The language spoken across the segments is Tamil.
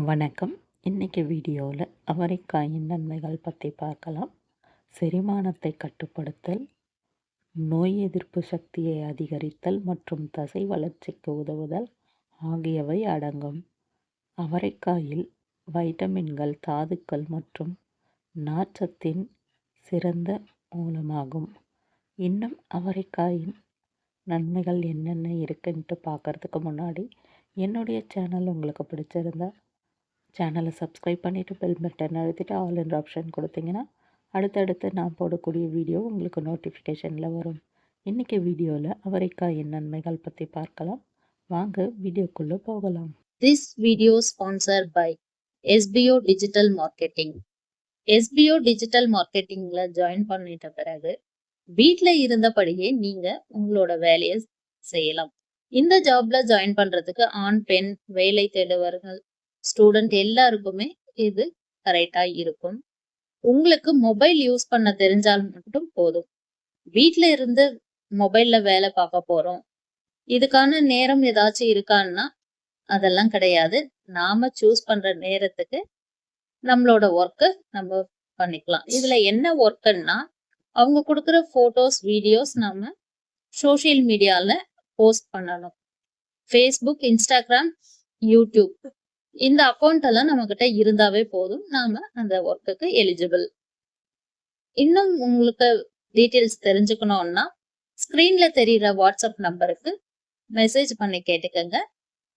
வணக்கம். இன்னைக்கு வீடியோவில் அவரைக்காயின் நன்மைகள் பற்றி பார்க்கலாம். செரிமானத்தை கட்டுப்படுத்தல், நோய் எதிர்ப்பு சக்தியை அதிகரித்தல் மற்றும் தசை வளர்ச்சிக்கு உதவுதல் ஆகியவை அடங்கும். அவரைக்காயில் வைட்டமின்கள், தாதுக்கள் மற்றும் நார்ச்சத்தின் சிறந்த மூலமாகும். இன்னும் அவரைக்காயின் நன்மைகள் என்னென்ன இருக்குன்ட்டு பார்க்குறதுக்கு முன்னாடி என்னுடைய சேனல் உங்களுக்கு பிடிச்சிருந்தா சேனலை சப்ஸ்கிரைப் பண்ணிவிட்டு பெல் பட்டன் அழுத்திட்டு ஆல் என்ற ஆப்ஷன் கொடுத்தீங்கன்னா அடுத்தடுத்து நான் போடக்கூடிய வீடியோ உங்களுக்கு நோட்டிஃபிகேஷனில் வரும். இன்றைக்கி வீடியோவில் அவரைக்காயின் நன்மைகள் பற்றி பார்க்கலாம். வாங்க வீடியோக்குள்ளே போகலாம். This video sponsored by SBO Digital Marketing. SBO Digital Marketingல ஜாயின் பண்ணிட்ட பிறகு வீட்டில் இருந்தபடியே நீங்கள் உங்களோட வேலையை செய்யலாம். இந்த ஜாப்ல ஜாயின் பண்ணுறதுக்கு ஆண் பெண் வேலை தேடுவர்கள் ஸ்டூடெண்ட் எல்லாருக்குமே இது கரெக்டா இருக்கும். உங்களுக்கு மொபைல் யூஸ் பண்ண தெரிஞ்சால் மட்டும் போதும். வீட்ல இருந்து மொபைல்ல வேலை பார்க்க போறோம், இதுக்கான நேரம் ஏதாச்சும் இருக்கான்னா அதெல்லாம் கிடையாது. நாம சூஸ் பண்ற நேரத்துக்கு நம்மளோட ஒர்க்கை நம்ம பண்ணிக்கலாம். இதுல என்ன ஒர்க்குன்னா, அவங்க கொடுக்குற போட்டோஸ் வீடியோஸ் நம்ம சோசியல் மீடியால போஸ்ட் பண்ணணும். ஃபேஸ்புக், இன்ஸ்டாகிராம், யூடியூப் இந்த அக்கௌண்ட் எல்லாம் நம்ம கிட்ட இருந்தாவே போதும், நாம அந்த ஒர்க்குக்கு எலிஜிபிள். இன்னும் உங்களுக்கு டீட்டெயில்ஸ் தெரிஞ்சுக்கணும்னா ஸ்கிரீன்ல தெரியுற வாட்ஸ்அப் நம்பருக்கு மெசேஜ் பண்ணி கேட்டுக்கங்க.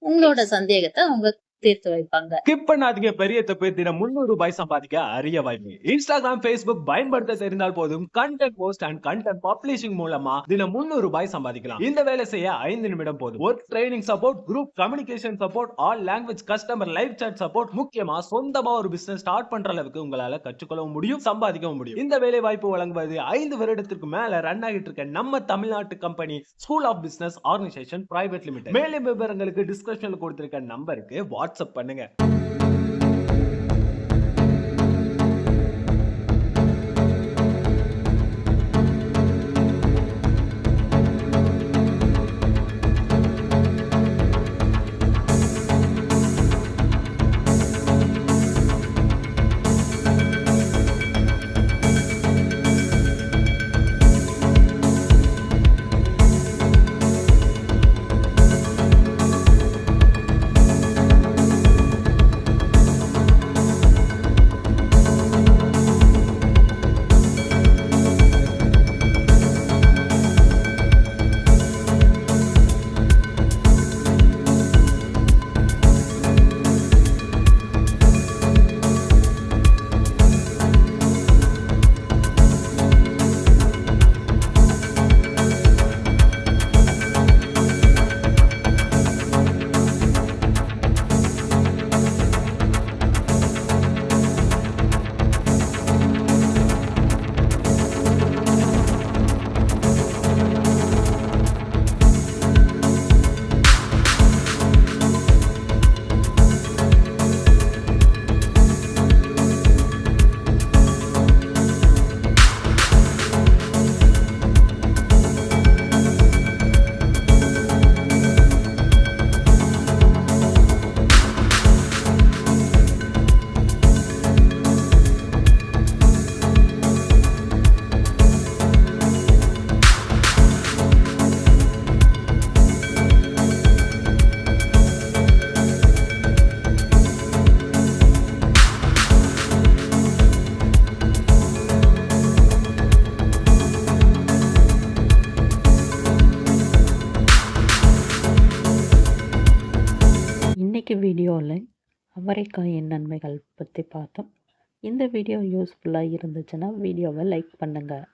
உங்களோட சந்தேகத்தை அவங்க தீர்த்து வைப்பாங்க. ஸ்கிப் பண்ணாதீங்க. பெரிய தப்பு. தினம் 300 ரூபாய் சம்பாதிக்க அரிய வாய்ப்பு. இன்ஸ்டாகிராம், ஃபேஸ்புக் பயன்படுத்த தெரிந்தால் போதும், content post and content publishing மூலமா தினம் 300 ரூபாய் சம்பாதிக்கலாம். இந்த வேலை செய்ய 5 நிமிடம் போதும். Work training support, group communication support, all language customer live chat support, முக்கியமா சொந்தமா ஒரு பிசினஸ் ஸ்டார்ட் பண்ற அளவுக்கு உங்களால கற்றுக்கொள்ளவும் முடியும், சம்பாதிக்கவும் முடியும். இந்த வேலை வாய்ப்பு வழங்குவது 5 வருடத்திற்கு மேல ரன் ஆகிட்டு இருக்க நம்ம தமிழ்நாட்டு company school of business organisation private limited. மேலும் விவரங்களுக்கு டிஸ்கிரிப்ஷன்ல கொடுத்திருக்க நம்பருக்கு வாட்ஸ்அப் பண்ணுங்க. இன்றைக்கி வீடியோவில் அவரைக்காயின் நன்மைகள் பற்றி பார்த்தோம். இந்த வீடியோ யூஸ்ஃபுல்லாக இருந்துச்சுன்னா வீடியோவை லைக் பண்ணுங்கள்.